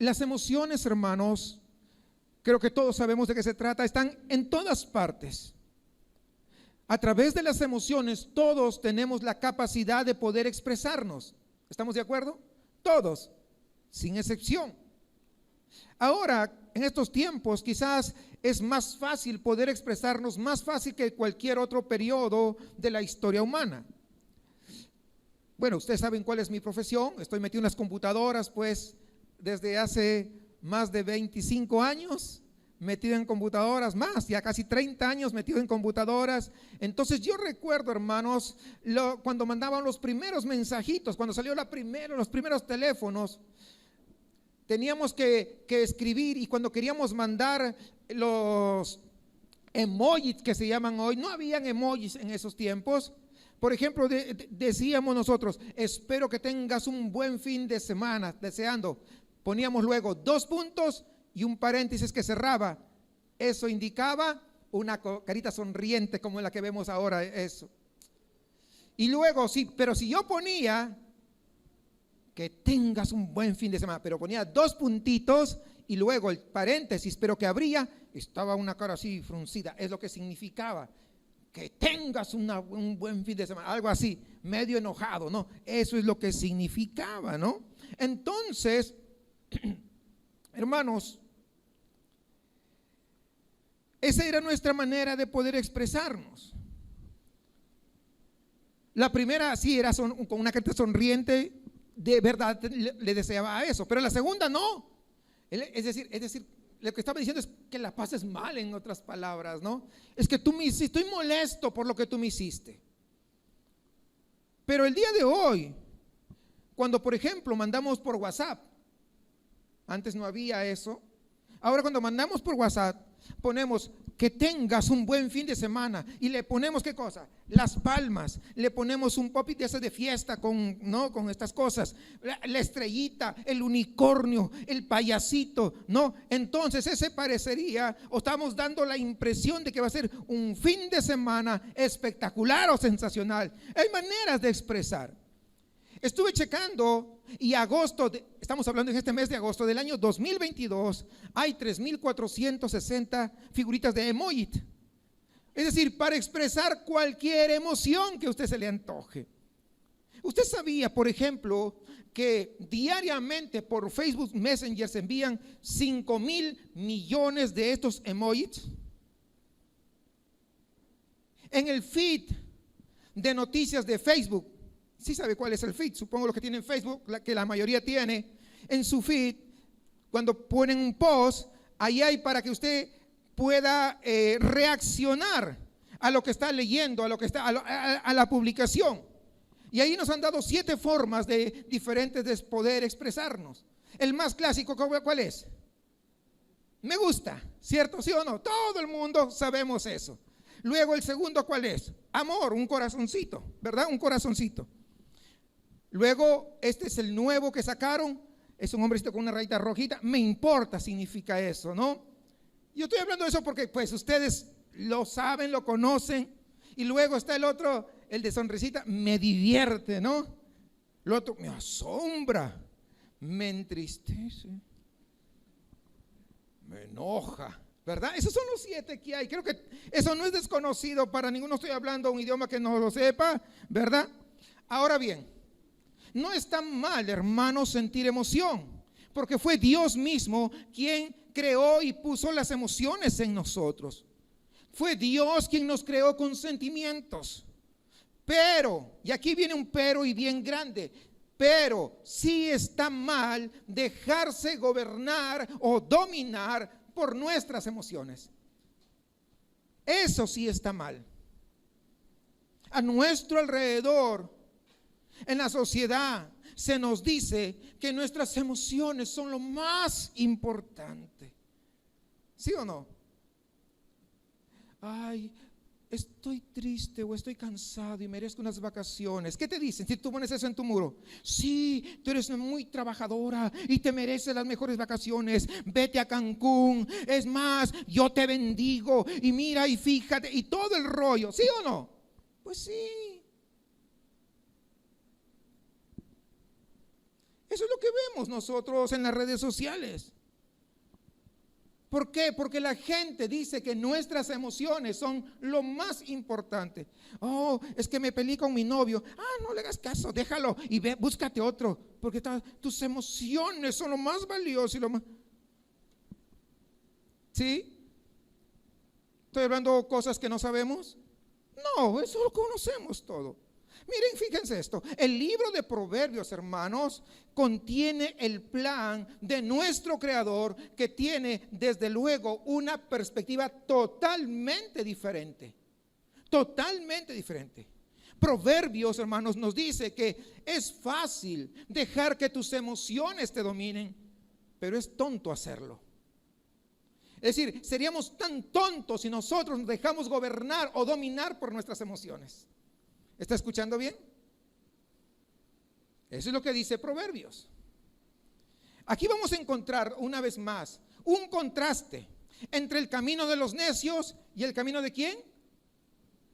Las emociones, hermanos, creo que todos sabemos de qué se trata, están en todas partes. A través de las emociones todos tenemos la capacidad de poder expresarnos. ¿Estamos de acuerdo? Todos, sin excepción. Ahora, en estos tiempos, quizás es más fácil poder expresarnos, más fácil que cualquier otro periodo de la historia humana. Bueno, ustedes saben cuál es mi profesión. Estoy metido en las computadoras, pues, desde hace más de 25 años. Metido en computadoras, más, ya casi 30 años metido en computadoras. Entonces yo recuerdo, hermanos, cuando mandaban los primeros mensajitos, cuando salió los primeros teléfonos, teníamos que escribir, y cuando queríamos mandar los emojis que se llaman hoy, no habían emojis en esos tiempos. Por ejemplo, decíamos nosotros, espero que tengas un buen fin de semana, deseando. Poníamos luego 2 puntos y un paréntesis que cerraba. Eso indicaba una carita sonriente como la que vemos ahora, eso. Y luego, sí, pero si yo ponía que tengas un buen fin de semana, pero ponía 2 puntitos y luego el paréntesis, pero que abría, estaba una cara así fruncida, es lo que significaba. Que tengas un buen fin de semana, algo así, medio enojado, ¿no? Eso es lo que significaba, ¿no? Entonces, hermanos, esa era nuestra manera de poder expresarnos. La primera sí era con una carita sonriente, de verdad le deseaba eso, pero la segunda no. Es decir, lo que estaba diciendo es que la pases mal, en otras palabras, ¿no? Es que tú me hiciste, estoy molesto por lo que tú me hiciste. Pero el día de hoy, cuando por ejemplo mandamos por WhatsApp, antes no había eso, ahora cuando mandamos por WhatsApp, ponemos que tengas un buen fin de semana y le ponemos ¿qué cosa? Las palmas, le ponemos un pop-it de ese de fiesta con estas cosas, la estrellita, el unicornio, el payasito, ¿no? Entonces ese parecería, o estamos dando la impresión de que va a ser un fin de semana espectacular o sensacional. Hay maneras de expresar. Estuve checando y estamos hablando en este mes de agosto del año 2022, hay 3,460 figuritas de emoji. Es decir, para expresar cualquier emoción que a usted se le antoje. ¿Usted sabía, por ejemplo, que diariamente por Facebook Messenger se envían 5,000 millones de estos emojis? En el feed de noticias de Facebook, ¿sí sabe cuál es el feed? Supongo los que tienen Facebook, que la mayoría tiene, en su feed, cuando ponen un post, ahí hay para que usted pueda reaccionar a lo que está leyendo, a la publicación. Y ahí nos han dado 7 formas diferentes de poder expresarnos. El más clásico, ¿cuál es? Me gusta, ¿cierto? ¿Sí o no? Todo el mundo sabemos eso. Luego el segundo, ¿cuál es? Amor, un corazoncito, ¿verdad? Un corazoncito. Luego, este es el nuevo que sacaron, es un hombrecito con una rayita rojita, me importa significa eso, ¿no? Yo estoy hablando de eso porque pues ustedes lo saben, lo conocen. Y luego está el otro, el de sonrisita, me divierte, ¿no? El otro, me asombra, me entristece, me enoja, ¿verdad? Esos son los 7 que hay. Creo que eso no es desconocido para ninguno. Estoy hablando un idioma que no lo sepa, ¿verdad? Ahora bien, no está mal, hermanos, sentir emoción, porque fue Dios mismo quien creó y puso las emociones en nosotros. Fue Dios quien nos creó con sentimientos. Pero, y aquí viene un pero y bien grande, pero sí está mal dejarse gobernar o dominar por nuestras emociones. Eso sí está mal. A nuestro alrededor, en la sociedad, se nos dice que nuestras emociones son lo más importante. ¿Sí o no? Ay, estoy triste o estoy cansado y merezco unas vacaciones. ¿Qué te dicen si tú pones eso en tu muro? Sí, tú eres muy trabajadora y te mereces las mejores vacaciones. Vete a Cancún. Es más, yo te bendigo y mira y fíjate y todo el rollo. ¿Sí o no? Pues sí. Eso es lo que vemos nosotros en las redes sociales. ¿Por qué? Porque la gente dice que nuestras emociones son lo más importante. Oh, es que me peleé con mi novio. No le hagas caso, déjalo y ve, búscate otro. Porque tus emociones son lo más valioso y lo más... ¿Sí? ¿Estoy hablando cosas que no sabemos? No, eso lo conocemos todo. Miren, fíjense esto. El libro de Proverbios, hermanos, contiene el plan de nuestro Creador, que tiene desde luego una perspectiva totalmente diferente. Totalmente diferente. Proverbios, hermanos, nos dice que es fácil dejar que tus emociones te dominen, pero es tonto hacerlo. Es decir, seríamos tan tontos si nosotros nos dejamos gobernar o dominar por nuestras emociones. ¿Está escuchando bien? Eso es lo que dice Proverbios. Aquí vamos a encontrar una vez más un contraste entre el camino de los necios y el camino de ¿quién?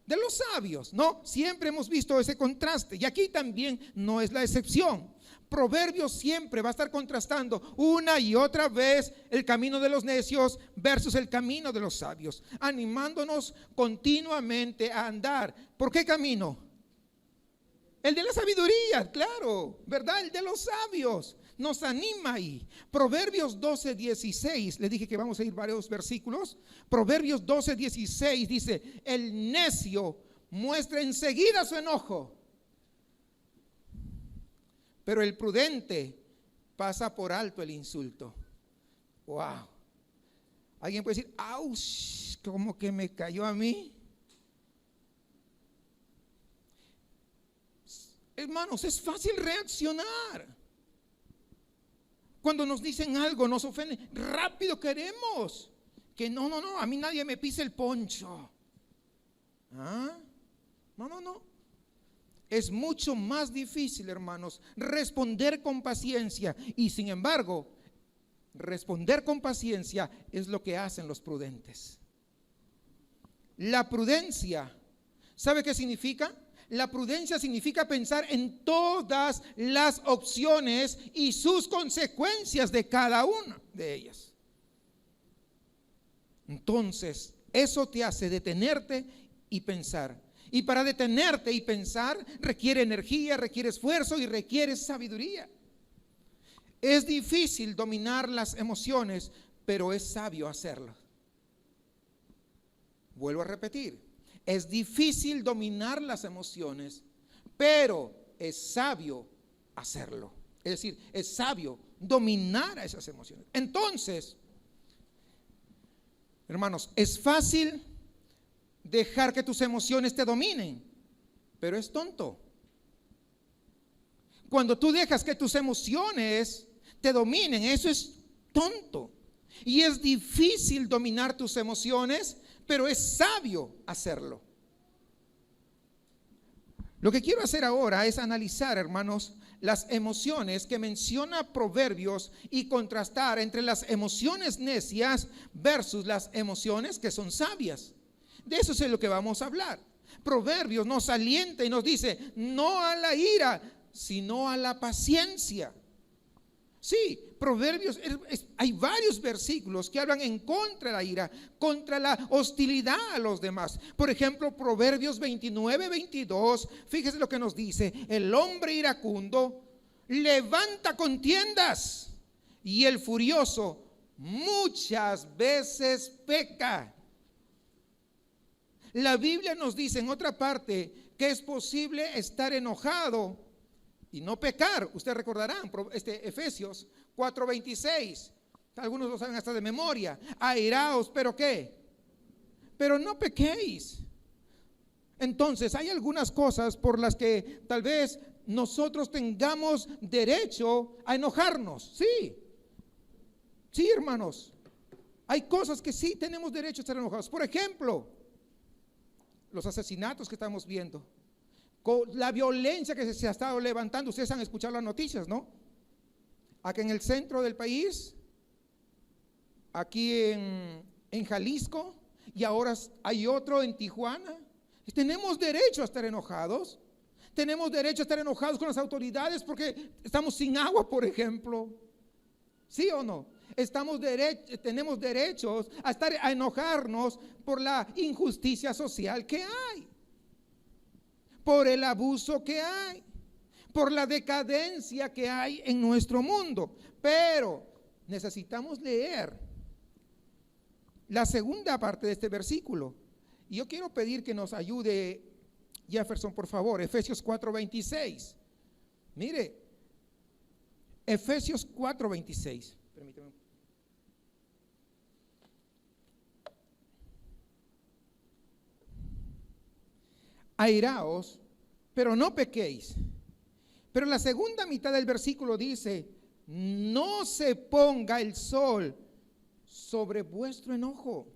De los sabios, ¿no? Siempre hemos visto ese contraste y aquí también no es la excepción. Proverbios siempre va a estar contrastando una y otra vez el camino de los necios versus el camino de los sabios, animándonos continuamente a andar. ¿Por qué camino? El de la sabiduría, claro, ¿verdad? El de los sabios nos anima ahí. Proverbios 12:16, le dije que vamos a ir varios versículos. Proverbios 12:16 dice: el necio muestra enseguida su enojo, pero el prudente pasa por alto el insulto. Wow. Alguien puede decir: ¡auch! ¿Cómo que me cayó a mí? Hermanos, es fácil reaccionar. Cuando nos dicen algo, nos ofenden, rápido queremos que no, a mí nadie me pise el poncho. No. Es mucho más difícil, hermanos, responder con paciencia. Y sin embargo, responder con paciencia es lo que hacen los prudentes. La prudencia, ¿sabe qué significa? La prudencia significa pensar en todas las opciones y sus consecuencias de cada una de ellas. Entonces, eso te hace detenerte y pensar. Y para detenerte y pensar requiere energía, requiere esfuerzo y requiere sabiduría. Es difícil dominar las emociones, pero es sabio hacerlo. Vuelvo a repetir. Es difícil dominar las emociones, pero es sabio hacerlo. Es decir, es sabio dominar a esas emociones. Entonces, hermanos, es fácil dejar que tus emociones te dominen, pero es tonto. Cuando tú dejas que tus emociones te dominen, eso es tonto. Y es difícil dominar tus emociones, pero es sabio hacerlo. Lo que quiero hacer ahora es analizar, hermanos, las emociones que menciona Proverbios y contrastar entre las emociones necias versus las emociones que son sabias. De eso es lo que vamos a hablar. Proverbios nos alienta y nos dice: no a la ira, sino a la paciencia. Sí, Proverbios, hay varios versículos que hablan en contra de la ira, contra la hostilidad a los demás. Por ejemplo, Proverbios 29:22, fíjese lo que nos dice: el hombre iracundo levanta contiendas y el furioso muchas veces peca. La Biblia nos dice en otra parte que es posible estar enojado y no pecar. Ustedes recordarán Efesios 4:26. Algunos lo saben hasta de memoria. Airaos, pero ¿qué? Pero no pequéis. Entonces hay algunas cosas por las que tal vez nosotros tengamos derecho a enojarnos. Sí, hermanos. Hay cosas que sí tenemos derecho a estar enojados. Por ejemplo, los asesinatos que estamos viendo, con la violencia que se ha estado levantando. Ustedes han escuchado las noticias, ¿no? Aquí en el centro del país, aquí en Jalisco, y ahora hay otro en Tijuana. Tenemos derecho a estar enojados, Tenemos derecho a estar enojados con las autoridades porque estamos sin agua, por ejemplo. ¿Sí o no? Tenemos derechos a enojarnos por la injusticia social que hay, por el abuso que hay, por la decadencia que hay en nuestro mundo. Pero necesitamos leer la segunda parte de este versículo. Y yo quiero pedir que nos ayude Jefferson, por favor, Efesios 4:26. Mire, Efesios 4:26. Permítame. Airaos, pero no pequéis. Pero la segunda mitad del versículo dice: no se ponga el sol sobre vuestro enojo.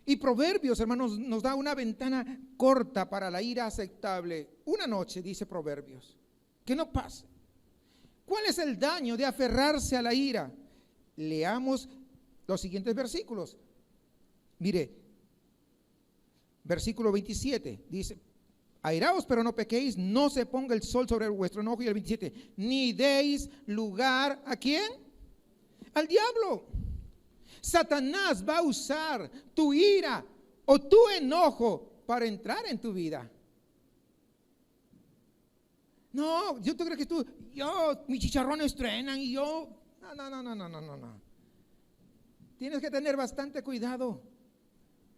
Y Proverbios, hermanos, nos da una ventana corta para la ira aceptable. Una noche, dice Proverbios, que no pase. ¿Cuál es el daño de aferrarse a la ira? Leamos los siguientes versículos. Mire, versículo 27 dice: airaos, pero no pequéis, no se ponga el sol sobre vuestro enojo. Y el 27, ni deis lugar ¿a quién? Al diablo. Satanás va a usar tu ira o tu enojo para entrar en tu vida. No, yo te creo que mis chicharrones truenan y yo, no. Tienes que tener bastante cuidado.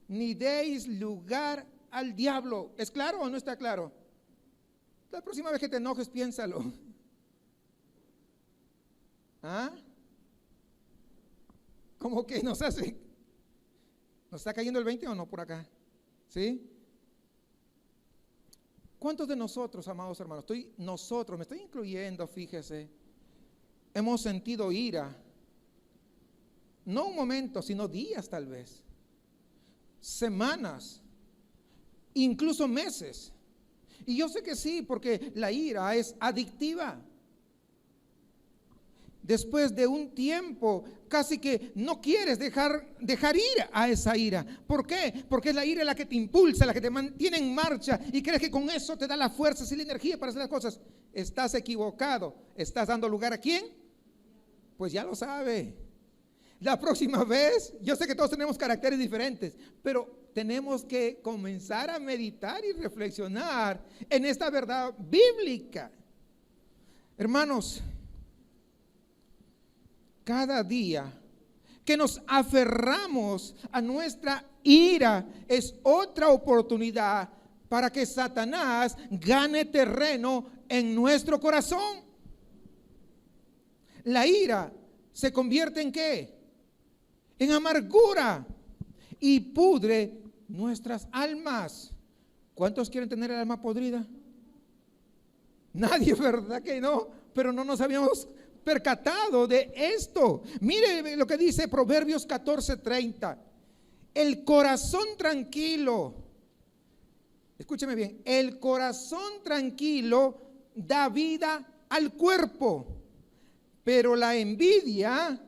Ni deis lugar al diablo. ¿Es claro o no está claro? La próxima vez que te enojes, piénsalo. ¿Ah? ¿Cómo que nos hace? ¿Nos está cayendo el 20 o no por acá? ¿Sí? ¿Cuántos de nosotros, amados hermanos, me estoy incluyendo, fíjese, hemos sentido ira? No un momento, sino días tal vez, semanas, incluso meses. Y yo sé que sí, porque la ira es adictiva. Después de un tiempo, casi que no quieres dejar ir a esa ira. ¿Por qué? Porque es la ira la que te impulsa, la que te mantiene en marcha y crees que con eso te da la fuerza y la energía para hacer las cosas. Estás equivocado. ¿Estás dando lugar a quién? Pues ya lo sabe. La próxima vez, yo sé que todos tenemos caracteres diferentes, pero tenemos que comenzar a meditar y reflexionar en esta verdad bíblica. Hermanos, cada día que nos aferramos a nuestra ira es otra oportunidad para que Satanás gane terreno en nuestro corazón. La ira se convierte ¿en qué? En amargura y pudre nuestras almas. ¿Cuántos quieren tener el alma podrida? Nadie, ¿verdad que no? Pero no nos habíamos percatado de esto. Mire lo que dice Proverbios 14:30. El corazón tranquilo, escúcheme bien, el corazón tranquilo da vida al cuerpo, pero la envidia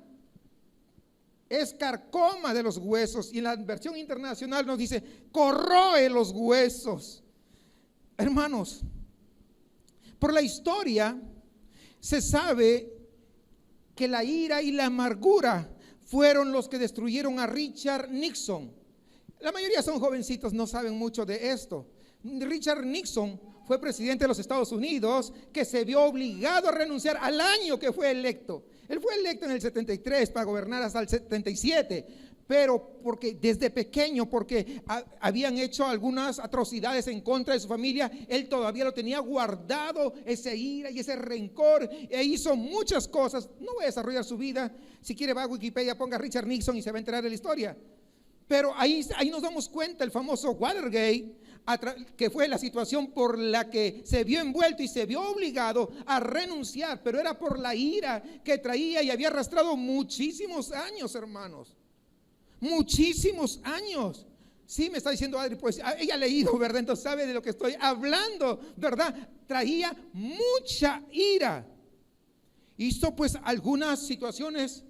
es carcoma de los huesos. Y en la versión internacional nos dice corroe los huesos. Hermanos, por la historia se sabe que la ira y la amargura fueron los que destruyeron a Richard Nixon. La mayoría son jovencitos, no saben mucho de esto. Richard Nixon fue presidente de los Estados Unidos, que se vio obligado a renunciar al año que fue electo. Él fue electo en el 73 para gobernar hasta el 77, pero porque desde pequeño, porque habían hecho algunas atrocidades en contra de su familia, él todavía lo tenía guardado, esa ira y ese rencor, e hizo muchas cosas. No voy a desarrollar su vida. Si quiere va a Wikipedia, ponga Richard Nixon y se va a enterar de la historia. Pero ahí nos damos cuenta, el famoso Watergate, que fue la situación por la que se vio envuelto y se vio obligado a renunciar, pero era por la ira que traía y había arrastrado muchísimos años, hermanos. Muchísimos años. Sí, me está diciendo Adri, pues ella ha leído, ¿verdad? Entonces sabe de lo que estoy hablando, ¿verdad? Traía mucha ira. Hizo pues algunas situaciones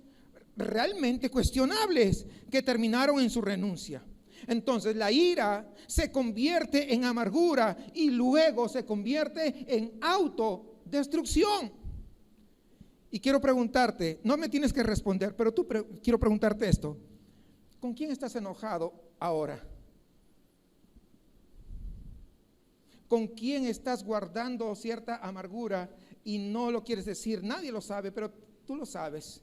realmente cuestionables que terminaron en su renuncia. Entonces la ira se convierte en amargura y luego se convierte en autodestrucción. Y quiero preguntarte, no me tienes que responder, pero quiero preguntarte esto. ¿Con quién estás enojado ahora? ¿Con quién estás guardando cierta amargura y no lo quieres decir? Nadie lo sabe, pero tú lo sabes.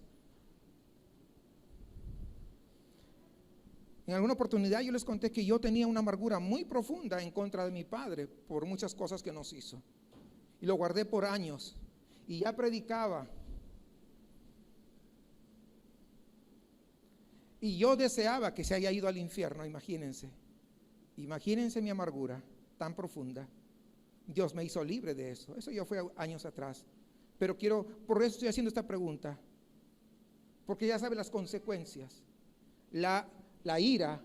En alguna oportunidad yo les conté que yo tenía una amargura muy profunda en contra de mi padre por muchas cosas que nos hizo. Y lo guardé por años. Y ya predicaba. Y yo deseaba que se haya ido al infierno, imagínense. Imagínense mi amargura tan profunda. Dios me hizo libre de eso. Eso ya fue años atrás. Pero por eso estoy haciendo esta pregunta. Porque ya sabe las consecuencias. La ira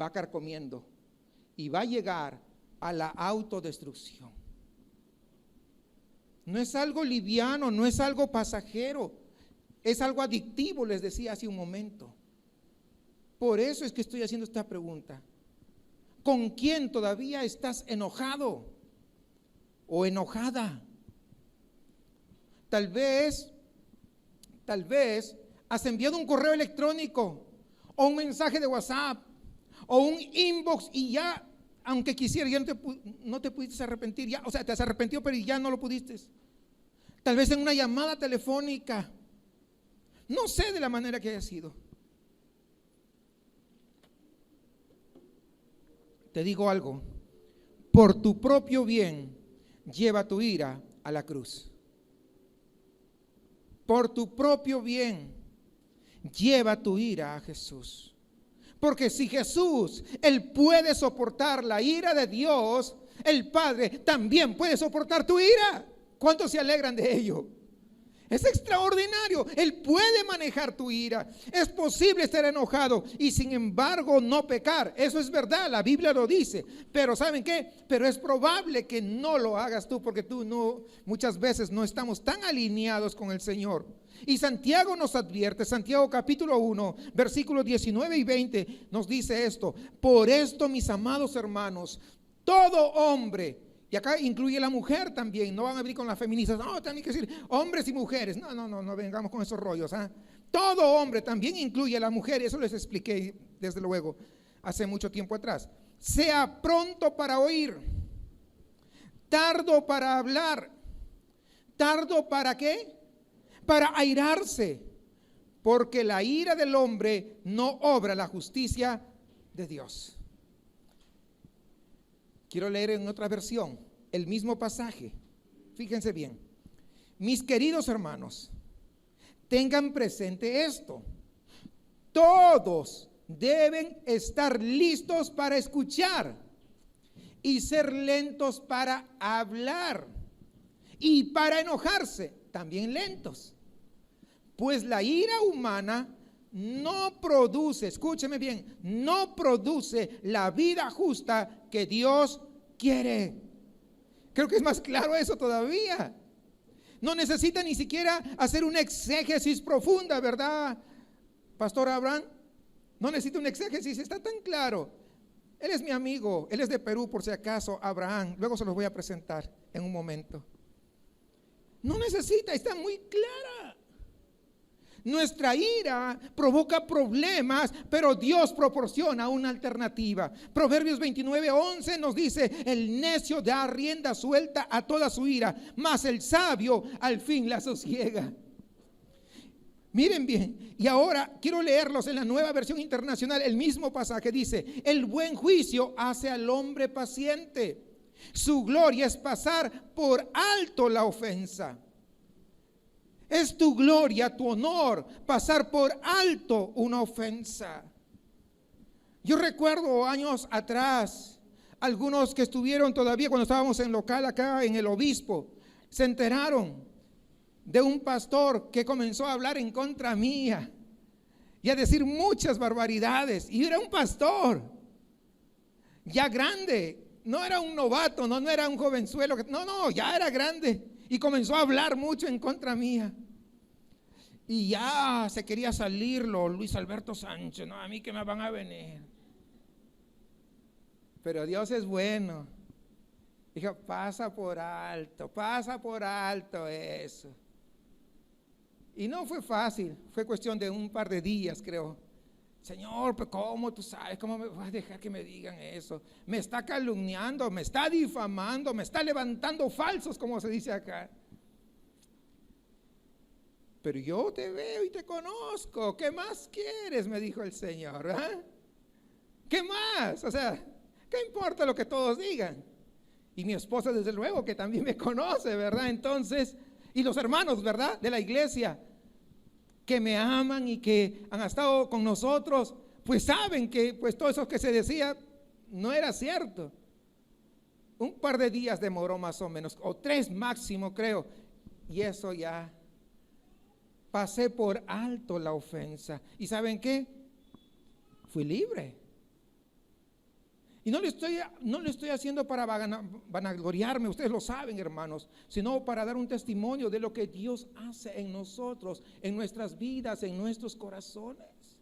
va carcomiendo y va a llegar a la autodestrucción. No es algo liviano, no es algo pasajero, es algo adictivo, les decía hace un momento. Por eso es que estoy haciendo esta pregunta. ¿Con quién todavía estás enojado o enojada? Tal vez has enviado un correo electrónico o un mensaje de WhatsApp o un inbox y ya, aunque quisiera, ya no te pudiste arrepentir, ya, o sea, te has arrepentido pero ya no lo pudiste. Tal vez en una llamada telefónica, no sé de la manera que haya sido. Te digo algo, por tu propio bien, lleva tu ira a la cruz. Por tu propio bien, lleva tu ira a Jesús. Porque si Jesús, Él puede soportar la ira de Dios, el Padre también puede soportar tu ira. ¿Cuántos se alegran de ello? Es extraordinario. Él puede manejar tu ira. Es posible estar enojado y sin embargo no pecar. Eso es verdad, la Biblia lo dice. Pero ¿saben qué? Pero es probable que no lo hagas tú porque muchas veces no estamos tan alineados con el Señor. Y Santiago nos advierte, Santiago capítulo 1, versículos 19 y 20 nos dice esto: por esto, mis amados hermanos, todo hombre, y acá incluye la mujer también, no van a venir con las feministas, no, tienen que decir hombres y mujeres, no vengamos con esos rollos, ¿eh? Todo hombre también incluye a la mujer, eso les expliqué desde luego hace mucho tiempo atrás. Sea pronto para oír, tardo para hablar, tardo para ¿qué? Para airarse, porque la ira del hombre no obra la justicia de Dios. Quiero leer en otra versión el mismo pasaje. Fíjense bien. Mis queridos hermanos, tengan presente esto. Todos deben estar listos para escuchar y ser lentos para hablar y para enojarse, también lentos. Pues la ira humana no produce, escúcheme bien, no produce la vida justa que Dios quiere. Creo que es más claro eso todavía. No necesita ni siquiera hacer una exégesis profunda, ¿verdad, Pastor Abraham? No necesita una exégesis, está tan claro. Él es mi amigo, él es de Perú por si acaso, Abraham. Luego se los voy a presentar en un momento. No necesita, está muy clara. Nuestra ira provoca problemas, pero Dios proporciona una alternativa. Proverbios 29:11 nos dice: el necio da rienda suelta a toda su ira, mas el sabio al fin la sosiega. Miren bien, y ahora quiero leerlos en la Nueva Versión Internacional. El mismo pasaje dice: el buen juicio hace al hombre paciente, su gloria es pasar por alto la ofensa. Es tu gloria, tu honor, pasar por alto una ofensa. Yo recuerdo años atrás, algunos que estuvieron todavía cuando estábamos en local acá en el obispo, se enteraron de un pastor que comenzó a hablar en contra mía y a decir muchas barbaridades. Y era un pastor ya grande, no era un novato, no era un jovenzuelo, ya era grande. Y comenzó a hablar mucho en contra mía. Y ya se quería salirlo Luis Alberto Sánchez. No, a mí que me van a venir. Pero Dios es bueno. Dijo, pasa por alto eso. Y no fue fácil, fue cuestión de un par de días, creo. Señor, pero ¿cómo tú sabes? ¿Cómo me vas a dejar que me digan eso? Me está calumniando, me está difamando, me está levantando falsos, como se dice acá. Pero yo te veo y te conozco. ¿Qué más quieres? Me dijo el Señor. ¿Eh? ¿Qué más? O sea, ¿qué importa lo que todos digan? Y mi esposa, desde luego, que también me conoce, ¿verdad? Entonces, y los hermanos, ¿verdad? De la iglesia, que me aman y que han estado con nosotros, pues saben que pues todo eso que se decía no era cierto. Un par de días demoró más o menos, o 3 máximo, creo. Y eso ya... pasé por alto la ofensa. ¿Y saben qué? Fui libre. Y no le estoy haciendo para vanagloriarme, ustedes lo saben, hermanos, sino para dar un testimonio de lo que Dios hace en nosotros, en nuestras vidas, en nuestros corazones.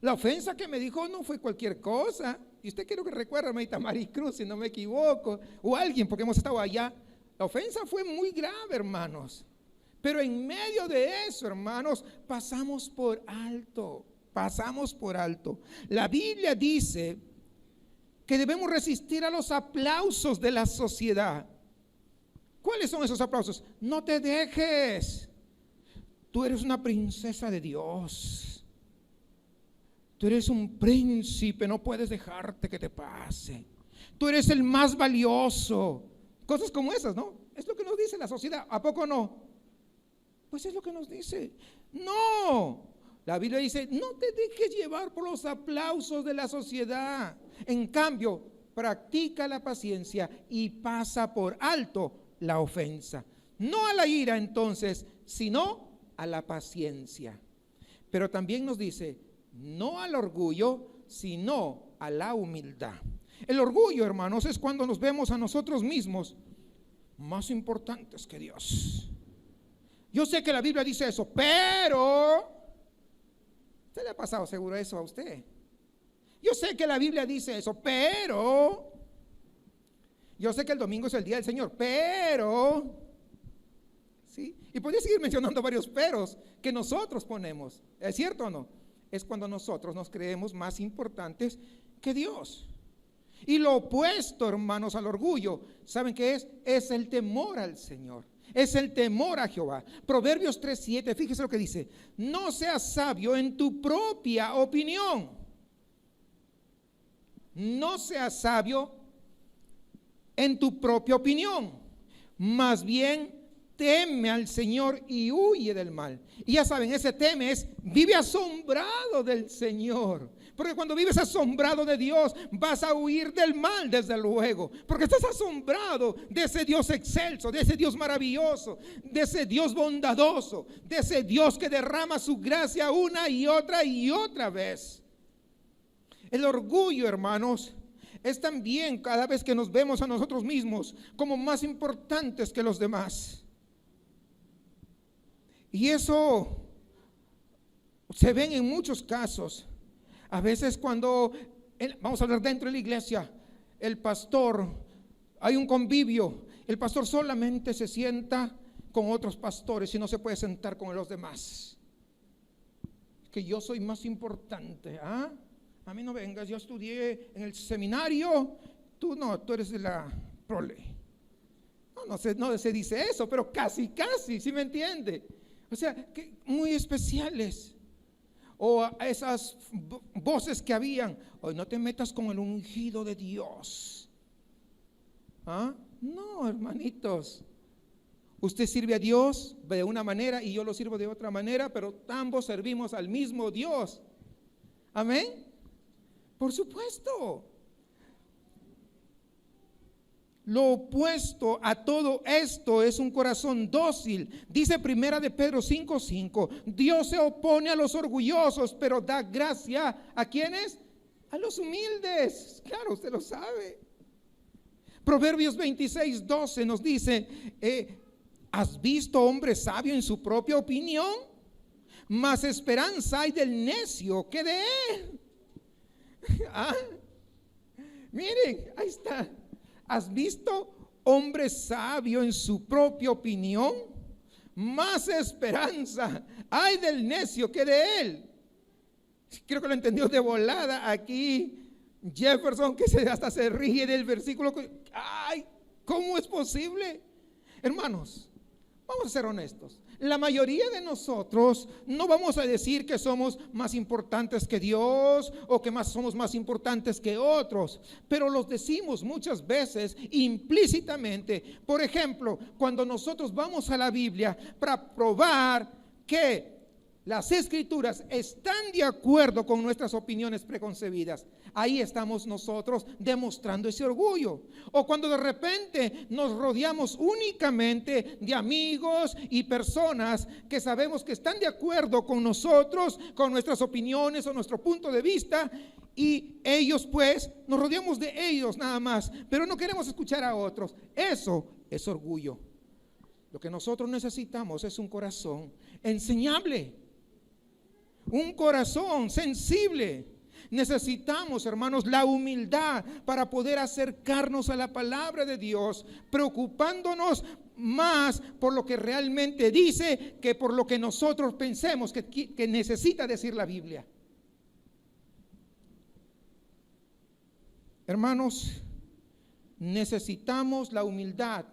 La ofensa que me dijo no fue cualquier cosa. Y usted quiero que recuerde, hermanita Maricruz, si no me equivoco, o alguien, porque hemos estado allá. La ofensa fue muy grave, hermanos. Pero en medio de eso, hermanos, pasamos por alto. La Biblia dice que debemos resistir a los aplausos de la sociedad. ¿Cuáles son esos aplausos? No te dejes. Tú eres una princesa de Dios. Tú eres un príncipe, no puedes dejarte que te pase. Tú eres el más valioso. Cosas como esas, ¿no? Es lo que nos dice la sociedad. ¿A poco no? Pues es lo que nos dice. No, la Biblia dice, no te dejes llevar por los aplausos de la sociedad. En cambio, practica la paciencia y pasa por alto la ofensa. No a la ira entonces, sino a la paciencia. Pero también nos dice, no al orgullo, sino a la humildad. El orgullo, hermanos, es cuando nos vemos a nosotros mismos más importantes que Dios. Yo sé que la Biblia dice eso, pero ¿usted le ha pasado seguro eso a usted? Yo sé que la Biblia dice eso, pero yo sé que el domingo es el día del Señor, pero ¿sí? Y podría seguir mencionando varios peros que nosotros ponemos. ¿Es cierto o no? Es cuando nosotros nos creemos más importantes que Dios. Y lo opuesto, hermanos, al orgullo, ¿saben qué es? Es el temor al Señor. Es el temor a Jehová. Proverbios 3:7, fíjese lo que dice. No seas sabio en tu propia opinión. No seas sabio en tu propia opinión. Más bien teme al Señor y huye del mal. Y ya saben, ese teme es, vive asombrado del Señor. Porque cuando vives asombrado de Dios, vas a huir del mal, desde luego. Porque estás asombrado de ese Dios excelso, de ese Dios maravilloso, de ese Dios bondadoso, de ese Dios que derrama su gracia una y otra vez. El orgullo, hermanos, es también cada vez que nos vemos a nosotros mismos como más importantes que los demás. Y eso se ven en muchos casos. A veces cuando, vamos a hablar dentro de la iglesia, el pastor, hay un convivio, el pastor solamente se sienta con otros pastores y no se puede sentar con los demás. Que yo soy más importante, ¿ah? A mí no vengas, yo estudié en el seminario, tú no, tú eres de la prole. No se dice eso, pero casi, ¿sí me entiende? O sea, que muy especiales. O a esas voces que habían, hoy no te metas con el ungido de Dios. ¿Ah? No, hermanitos. Usted sirve a Dios de una manera y yo lo sirvo de otra manera, pero ambos servimos al mismo Dios. Amén. Por supuesto. Lo opuesto a todo esto es un corazón dócil. Dice primera de Pedro 5:5. Dios se opone a los orgullosos, pero da gracia ¿a quiénes? A los humildes. Claro, usted lo sabe. Proverbios 26:12 nos dice, ¿has visto hombre sabio en su propia opinión? Más esperanza hay del necio que de él. Ah, miren, ahí está. ¿Has visto hombre sabio en su propia opinión? Más esperanza hay del necio que de él. Creo que lo entendió de volada aquí Jefferson, que hasta se ríe del versículo. Ay, ¿cómo es posible? Hermanos, vamos a ser honestos. La mayoría de nosotros no vamos a decir que somos más importantes que Dios o que somos más importantes que otros, pero los decimos muchas veces implícitamente. Por ejemplo, cuando nosotros vamos a la Biblia para probar que las Escrituras están de acuerdo con nuestras opiniones preconcebidas, ahí estamos nosotros demostrando ese orgullo. O cuando de repente nos rodeamos únicamente de amigos y personas que sabemos que están de acuerdo con nosotros, con nuestras opiniones o nuestro punto de vista, y ellos pues, nos rodeamos de ellos nada más, pero no queremos escuchar a otros. Eso es orgullo. Lo que nosotros necesitamos es un corazón enseñable, un corazón sensible. Necesitamos, hermanos, la humildad para poder acercarnos a la palabra de Dios, preocupándonos más por lo que realmente dice que por lo que nosotros pensemos que necesita decir la Biblia. Hermanos, necesitamos la humildad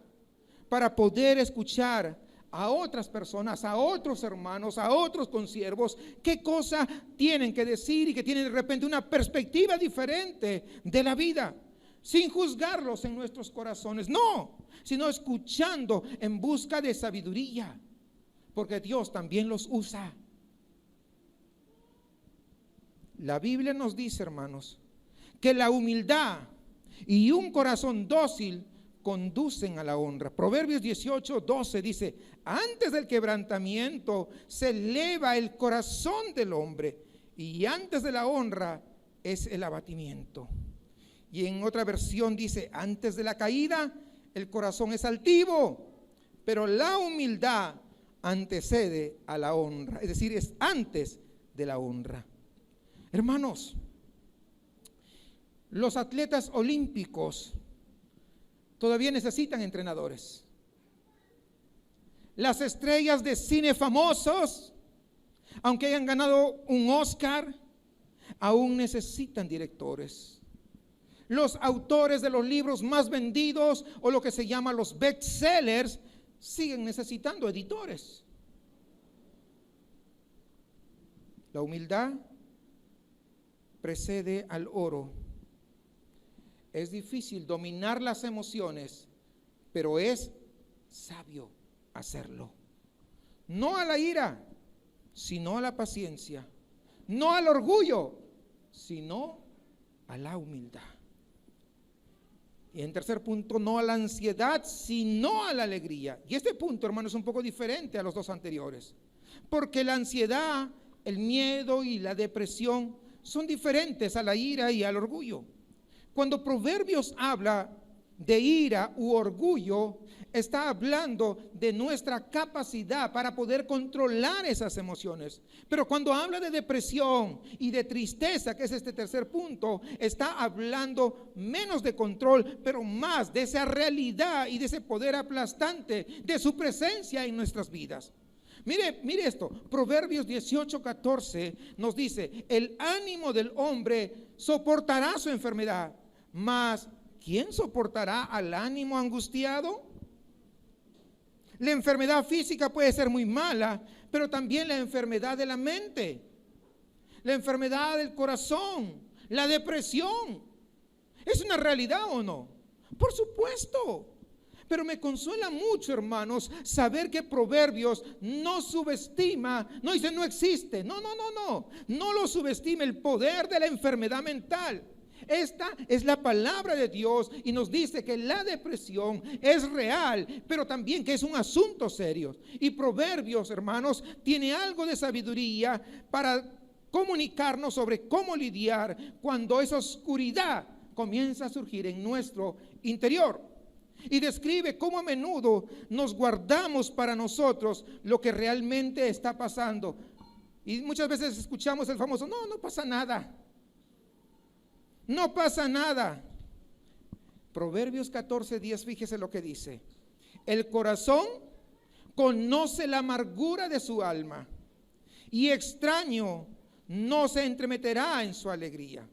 para poder escuchar a otras personas, a otros hermanos, a otros consiervos, qué cosa tienen que decir y que tienen de repente una perspectiva diferente de la vida, sin juzgarlos en nuestros corazones, no, sino escuchando en busca de sabiduría, porque Dios también los usa. La Biblia nos dice, hermanos, que la humildad y un corazón dócil conducen a la honra. Proverbios 18:12 dice: antes del quebrantamiento se eleva el corazón del hombre, y antes de la honra es el abatimiento. Y en otra versión dice: antes de la caída el corazón es altivo, pero la humildad antecede a la honra, es decir, es antes de la honra. Hermanos, los atletas olímpicos todavía necesitan entrenadores. Las estrellas de cine famosos, aunque hayan ganado un Oscar, aún necesitan directores. Los autores de los libros más vendidos, o lo que se llama los bestsellers, siguen necesitando editores. La humildad precede al oro. Es difícil dominar las emociones, pero es sabio hacerlo. No a la ira, sino a la paciencia. No al orgullo, sino a la humildad. Y en tercer punto, no a la ansiedad, sino a la alegría. Y este punto, hermano, es un poco diferente a los dos anteriores, porque la ansiedad, el miedo y la depresión son diferentes a la ira y al orgullo. Cuando Proverbios habla de ira u orgullo, está hablando de nuestra capacidad para poder controlar esas emociones. Pero cuando habla de depresión y de tristeza, que es este tercer punto, está hablando menos de control, pero más de esa realidad y de ese poder aplastante de su presencia en nuestras vidas. Mire esto, Proverbios 18:14 nos dice: el ánimo del hombre soportará su enfermedad, mas ¿quién soportará al ánimo angustiado? La enfermedad física puede ser muy mala, pero también la enfermedad de la mente, la enfermedad del corazón, la depresión, ¿es una realidad o no? Por supuesto. Pero me consuela mucho, hermanos, saber que Proverbios no subestima, no dice no existe, no lo subestima el poder de la enfermedad mental. Esta es la palabra de Dios y nos dice que la depresión es real, pero también que es un asunto serio. Y Proverbios, hermanos, tiene algo de sabiduría para comunicarnos sobre cómo lidiar cuando esa oscuridad comienza a surgir en nuestro interior. Y describe cómo a menudo nos guardamos para nosotros lo que realmente está pasando. Y muchas veces escuchamos el famoso, no, no pasa nada. No pasa nada. Proverbios 14:10, fíjese lo que dice. El corazón conoce la amargura de su alma, y extraño no se entremeterá en su alegría.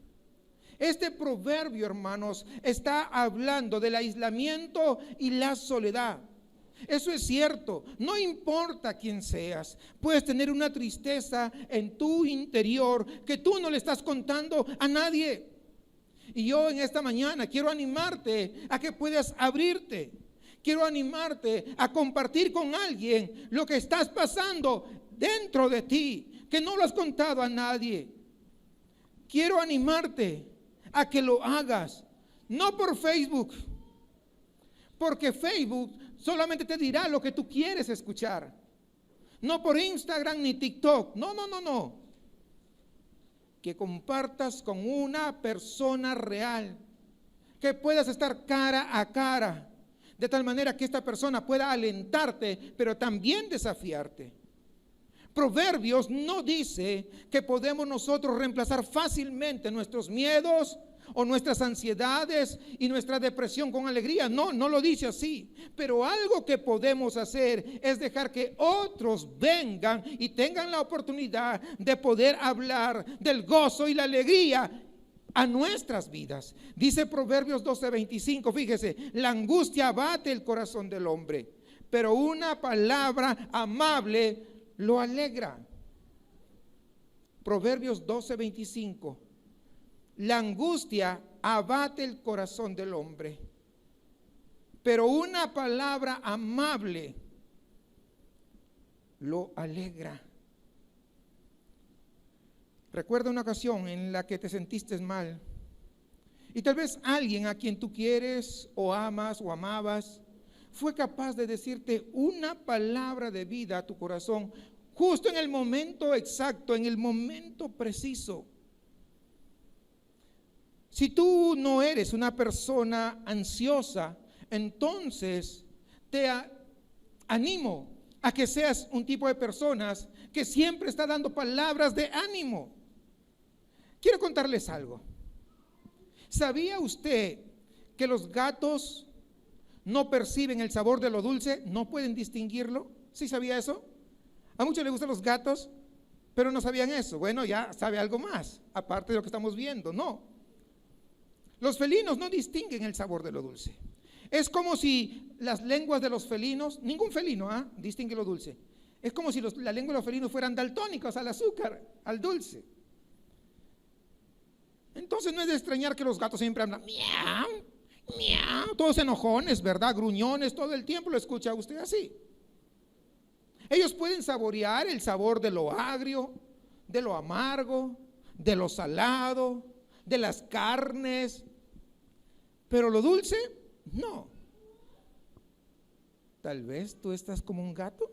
Este proverbio, hermanos, está hablando del aislamiento y la soledad. Eso es cierto, no importa quién seas, puedes tener una tristeza en tu interior que tú no le estás contando a nadie. Y yo en esta mañana quiero animarte a que puedas abrirte. Quiero animarte a compartir con alguien lo que estás pasando dentro de ti, que no lo has contado a nadie. Quiero animarte a que lo hagas, no por Facebook, porque Facebook solamente te dirá lo que tú quieres escuchar. No por Instagram ni TikTok, no. Que compartas con una persona real, que puedas estar cara a cara, de tal manera que esta persona pueda alentarte, pero también desafiarte. Proverbios no dice que podemos nosotros reemplazar fácilmente nuestros miedos o nuestras ansiedades y nuestra depresión con alegría. No lo dice así. Pero algo que podemos hacer es dejar que otros vengan y tengan la oportunidad de poder hablar del gozo y la alegría a nuestras vidas. Dice Proverbios 12:25, fíjese, la angustia abate el corazón del hombre, pero una palabra amable lo alegra. Proverbios 12:25. La angustia abate el corazón del hombre, pero una palabra amable lo alegra. Recuerda una ocasión en la que te sentiste mal y tal vez alguien a quien tú quieres o amas o amabas fue capaz de decirte una palabra de vida a tu corazón justo en el momento exacto, en el momento preciso. Si tú no eres una persona ansiosa, entonces te animo a que seas un tipo de personas que siempre está dando palabras de ánimo. Quiero contarles algo. ¿Sabía usted que los gatos no perciben el sabor de lo dulce? ¿No pueden distinguirlo? ¿Sí sabía eso? A muchos les gustan los gatos, pero no sabían eso. Bueno, ya sabe algo más, aparte de lo que estamos viendo. No. Los felinos no distinguen el sabor de lo dulce. Es como si las lenguas de los felinos, ningún felino distingue lo dulce. Es como si la lengua de los felinos fueran daltónicos al azúcar, al dulce. Entonces no es de extrañar que los gatos siempre hablan miau, miau, todos enojones, ¿verdad? Gruñones, todo el tiempo lo escucha usted así. Ellos pueden saborear el sabor de lo agrio, de lo amargo, de lo salado, de las carnes, pero lo dulce, no. Tal vez tú estás como un gato.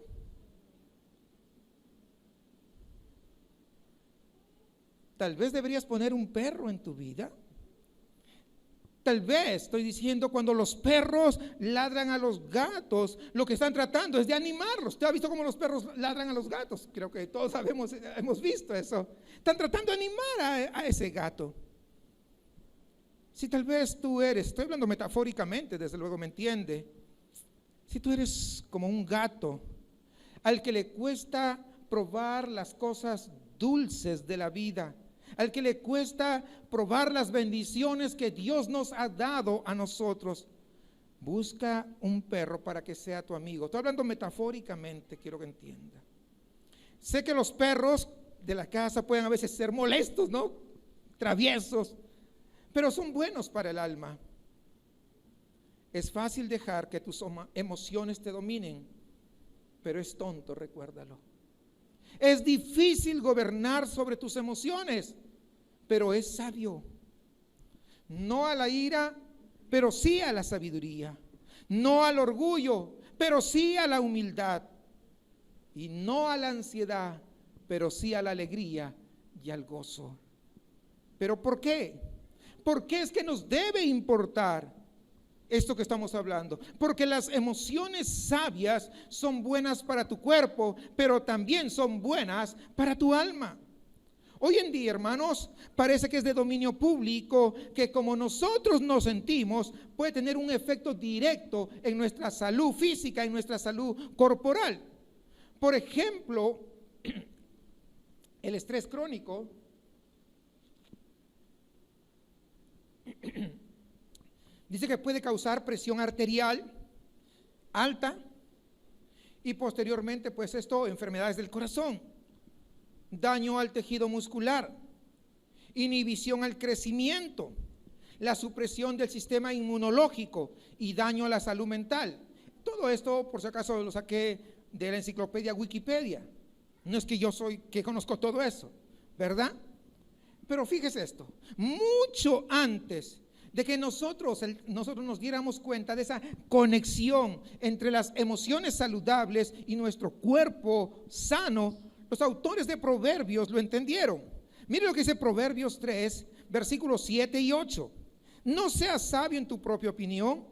Tal vez deberías poner un perro en tu vida. Tal vez, estoy diciendo, cuando los perros ladran a los gatos, lo que están tratando es de animarlos. ¿Usted ha visto cómo los perros ladran a los gatos? Creo que todos sabemos, hemos visto eso. Están tratando de animar a ese gato. Si tal vez tú eres, estoy hablando metafóricamente, desde luego me entiende. Si tú eres como un gato al que le cuesta probar las cosas dulces de la vida, al que le cuesta probar las bendiciones que Dios nos ha dado a nosotros, busca un perro para que sea tu amigo. Estoy hablando metafóricamente, quiero que entienda. Sé que los perros de la casa pueden a veces ser molestos, ¿no? Traviesos, pero son buenos para el alma. Es fácil dejar que tus emociones te dominen, pero es tonto, recuérdalo. Es difícil gobernar sobre tus emociones, pero es sabio. No a la ira, pero sí a la sabiduría. No al orgullo, pero sí a la humildad. Y no a la ansiedad, pero sí a la alegría y al gozo. ¿Pero por qué? ¿Por qué es que nos debe importar esto que estamos hablando, porque las emociones sabias son buenas para tu cuerpo, pero también son buenas para tu alma. Hoy en día, hermanos, parece que es de dominio público que como nosotros nos sentimos puede tener un efecto directo en nuestra salud física, en nuestra salud corporal. Por ejemplo, el estrés crónico dice que puede causar presión arterial alta y posteriormente, pues esto, enfermedades del corazón, daño al tejido muscular, inhibición al crecimiento, la supresión del sistema inmunológico y daño a la salud mental. Todo esto, por si acaso, lo saqué de la enciclopedia Wikipedia. No es que yo que conozco todo eso, ¿verdad? Pero fíjese esto, mucho antes de que nosotros nos diéramos cuenta de esa conexión entre las emociones saludables y nuestro cuerpo sano, los autores de Proverbios lo entendieron. Mire lo que dice Proverbios 3, versículos 7 y 8. No seas sabio en tu propia opinión,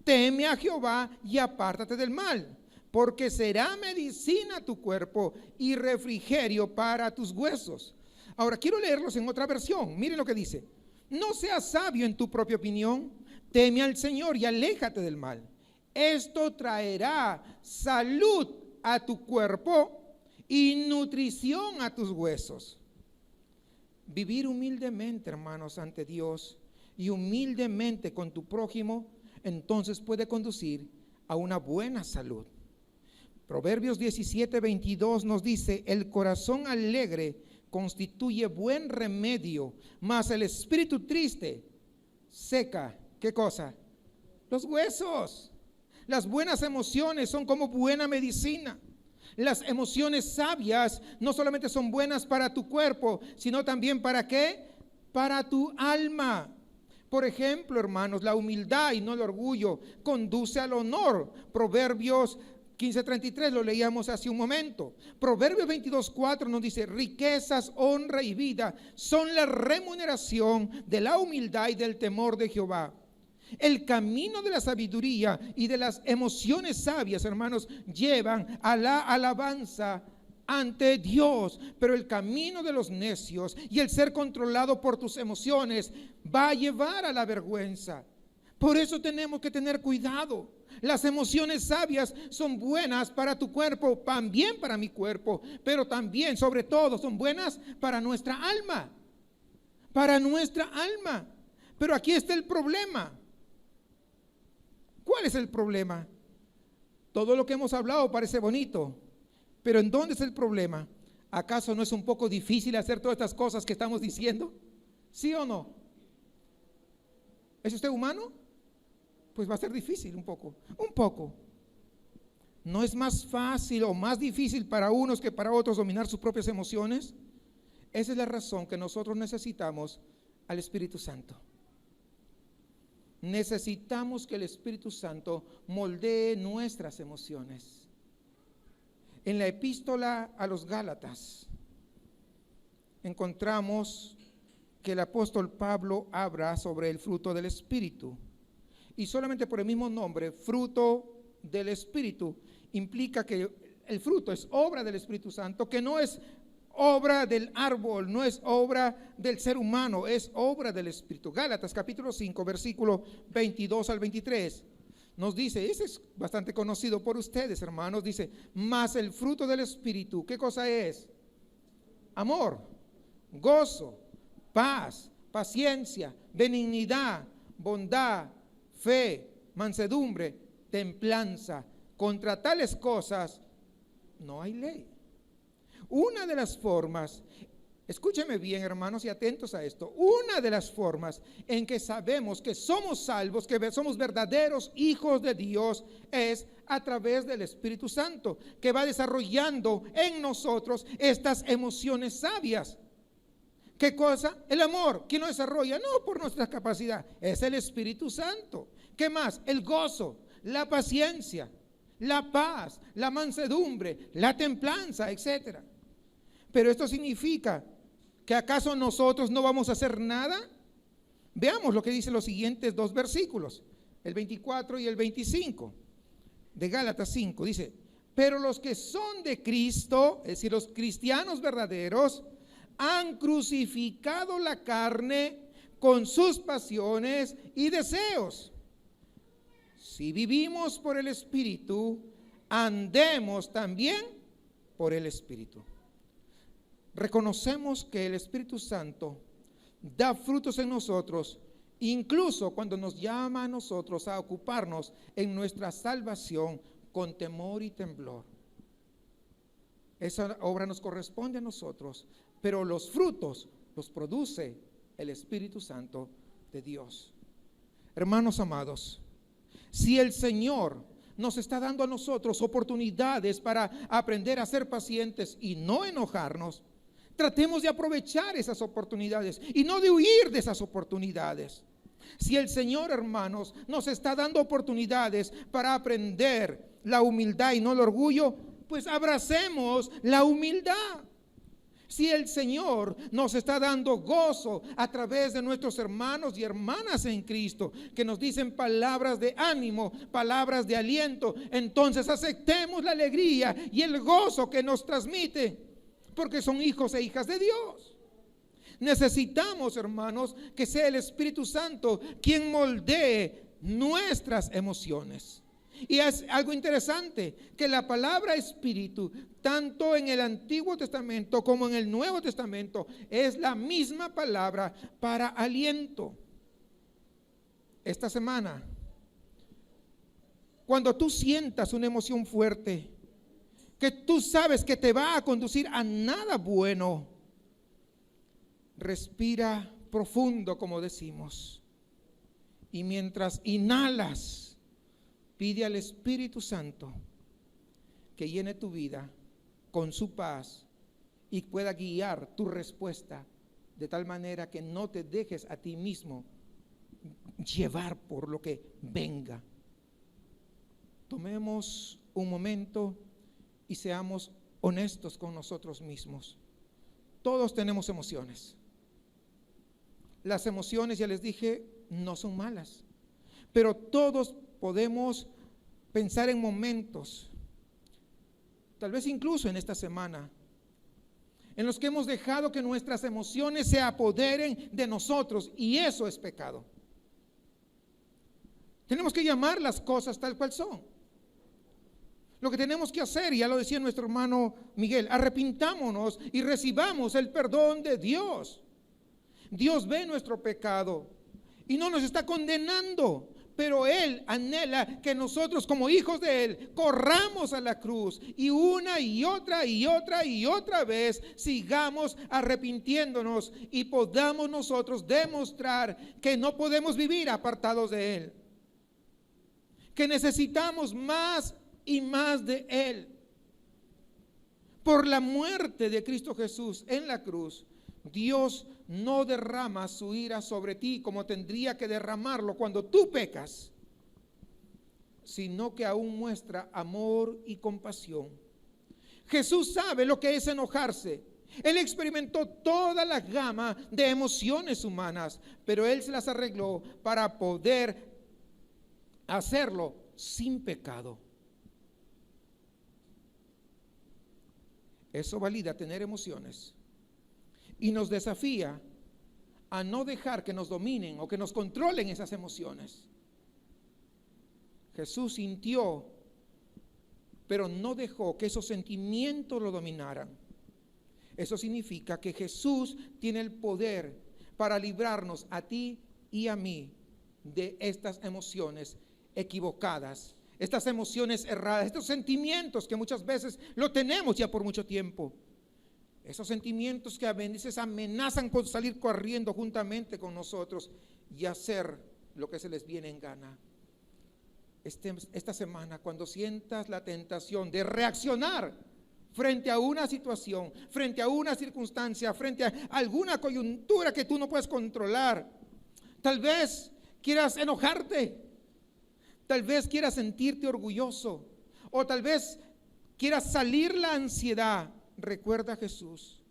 teme a Jehová y apártate del mal, porque será medicina a tu cuerpo y refrigerio para tus huesos. Ahora quiero leerlos en otra versión. Miren lo que dice. No seas sabio en tu propia opinión, teme al Señor y aléjate del mal. Esto traerá salud a tu cuerpo y nutrición a tus huesos. Vivir humildemente, hermanos, ante Dios y humildemente con tu prójimo, entonces puede conducir a una buena salud. Proverbios 17:22 nos dice, el corazón alegre constituye buen remedio, mas el espíritu triste seca, ¿qué cosa? Los huesos. Las buenas emociones son como buena medicina. Las emociones sabias no solamente son buenas para tu cuerpo, sino también ¿para qué? Para tu alma. Por ejemplo, hermanos, la humildad y no el orgullo conduce al honor. Proverbios 15:33 lo leíamos hace un momento. Proverbios 22:4 nos dice, riquezas, honra y vida son la remuneración de la humildad y del temor de Jehová. El camino de la sabiduría y de las emociones sabias, hermanos, llevan a la alabanza ante Dios, pero el camino de los necios y el ser controlado por tus emociones va a llevar a la vergüenza. Por eso tenemos que tener cuidado. Las emociones sabias son buenas para tu cuerpo, también para mi cuerpo, pero también, sobre todo, son buenas para nuestra alma. Para nuestra alma. Pero aquí está el problema. ¿Cuál es el problema? Todo lo que hemos hablado parece bonito, pero ¿en dónde es el problema? ¿Acaso no es un poco difícil hacer todas estas cosas que estamos diciendo? ¿Sí o no? ¿Es usted humano? Pues va a ser difícil un poco. ¿No es más fácil o más difícil para unos que para otros dominar sus propias emociones? Esa es la razón que nosotros necesitamos al Espíritu Santo. Necesitamos que el Espíritu Santo moldee nuestras emociones. En la epístola a los Gálatas encontramos que el apóstol Pablo habla sobre el fruto del Espíritu. Y solamente por el mismo nombre, fruto del Espíritu, implica que el fruto es obra del Espíritu Santo, que no es obra del árbol, no es obra del ser humano, es obra del Espíritu. Gálatas capítulo 5, versículo 22 al 23, nos dice, ese es bastante conocido por ustedes, hermanos, dice, mas el fruto del Espíritu, ¿qué cosa es? Amor, gozo, paz, paciencia, benignidad, bondad, fe, mansedumbre, templanza. Contra tales cosas no hay ley. Una de las formas, escúcheme bien, hermanos, y atentos a esto, una de las formas en que sabemos que somos salvos, que somos verdaderos hijos de Dios, es a través del Espíritu Santo, que va desarrollando en nosotros estas emociones sabias. ¿Qué cosa? El amor. ¿Quién lo desarrolla? No por nuestra capacidad, es el Espíritu Santo. ¿Qué más? El gozo, la paciencia, la paz, la mansedumbre, la templanza, etcétera. Pero esto significa que ¿acaso nosotros no vamos a hacer nada? Veamos lo que dicen los siguientes dos versículos. el 24 y el 25 de Gálatas 5. Dice: pero los que son de Cristo, es decir, los cristianos verdaderos, han crucificado la carne con sus pasiones y deseos. Si vivimos por el Espíritu, andemos también por el Espíritu. Reconocemos que el Espíritu Santo da frutos en nosotros, incluso cuando nos llama a nosotros a ocuparnos en nuestra salvación con temor y temblor. Esa obra nos corresponde a nosotros, pero los frutos los produce el Espíritu Santo de Dios. Hermanos amados, si el Señor nos está dando a nosotros oportunidades para aprender a ser pacientes y no enojarnos, tratemos de aprovechar esas oportunidades y no de huir de esas oportunidades. Si el Señor, hermanos, nos está dando oportunidades para aprender la humildad y no el orgullo, pues abracemos la humildad. Si el Señor nos está dando gozo a través de nuestros hermanos y hermanas en Cristo, que nos dicen palabras de ánimo, palabras de aliento, entonces aceptemos la alegría y el gozo que nos transmite, porque son hijos e hijas de Dios. Necesitamos, hermanos, que sea el Espíritu Santo quien moldee nuestras emociones. Y es algo interesante que la palabra espíritu, tanto en el Antiguo Testamento como en el Nuevo Testamento, es la misma palabra para aliento. Esta semana, cuando tú sientas una emoción fuerte, que tú sabes que te va a conducir a nada bueno, respira profundo, como decimos, y mientras inhalas, pide al Espíritu Santo que llene tu vida con su paz y pueda guiar tu respuesta de tal manera que no te dejes a ti mismo llevar por lo que venga. Tomemos un momento y seamos honestos con nosotros mismos. Todos tenemos emociones. Las emociones, ya les dije, no son malas, pero todos podemos pensar en momentos, tal vez incluso en esta semana, en los que hemos dejado que nuestras emociones se apoderen de nosotros, y eso es pecado. Tenemos que llamar las cosas tal cual son. Lo que tenemos que hacer, y ya lo decía nuestro hermano Miguel, arrepintámonos y recibamos el perdón de Dios. Dios ve nuestro pecado y no nos está condenando, pero Él anhela que nosotros, como hijos de Él, corramos a la cruz y una y otra y otra y otra vez sigamos arrepintiéndonos y podamos nosotros demostrar que no podemos vivir apartados de Él, que necesitamos más y más de Él. Por la muerte de Cristo Jesús en la cruz, Dios no derrama su ira sobre ti como tendría que derramarlo cuando tú pecas, sino que aún muestra amor y compasión. Jesús sabe lo que es enojarse. Él experimentó toda la gama de emociones humanas, pero Él se las arregló para poder hacerlo sin pecado. Eso valida tener emociones y nos desafía a no dejar que nos dominen o que nos controlen esas emociones. Jesús sintió, pero no dejó que esos sentimientos lo dominaran. Eso significa que Jesús tiene el poder para librarnos a ti y a mí de estas emociones equivocadas, estas emociones erradas, estos sentimientos que muchas veces lo tenemos ya por mucho tiempo. Esos sentimientos que a veces amenazan con salir corriendo juntamente con nosotros y hacer lo que se les viene en gana. Esta semana, cuando sientas la tentación de reaccionar frente a una situación, frente a una circunstancia, frente a alguna coyuntura que tú no puedes controlar, tal vez quieras enojarte, tal vez quieras sentirte orgulloso, o tal vez quieras salir la ansiedad. Recuerda a Jesús,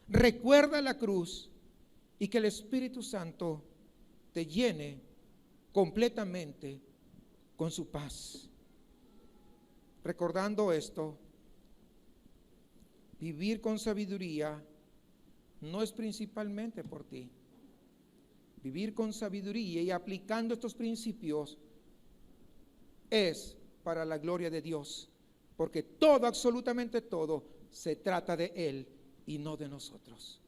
recuerda la cruz y que el Espíritu Santo te llene completamente con su paz. Recordando esto, vivir con sabiduría no es principalmente por ti. Vivir con sabiduría y aplicando estos principios es para la gloria de Dios, porque todo, absolutamente todo, se trata de Él y no de nosotros.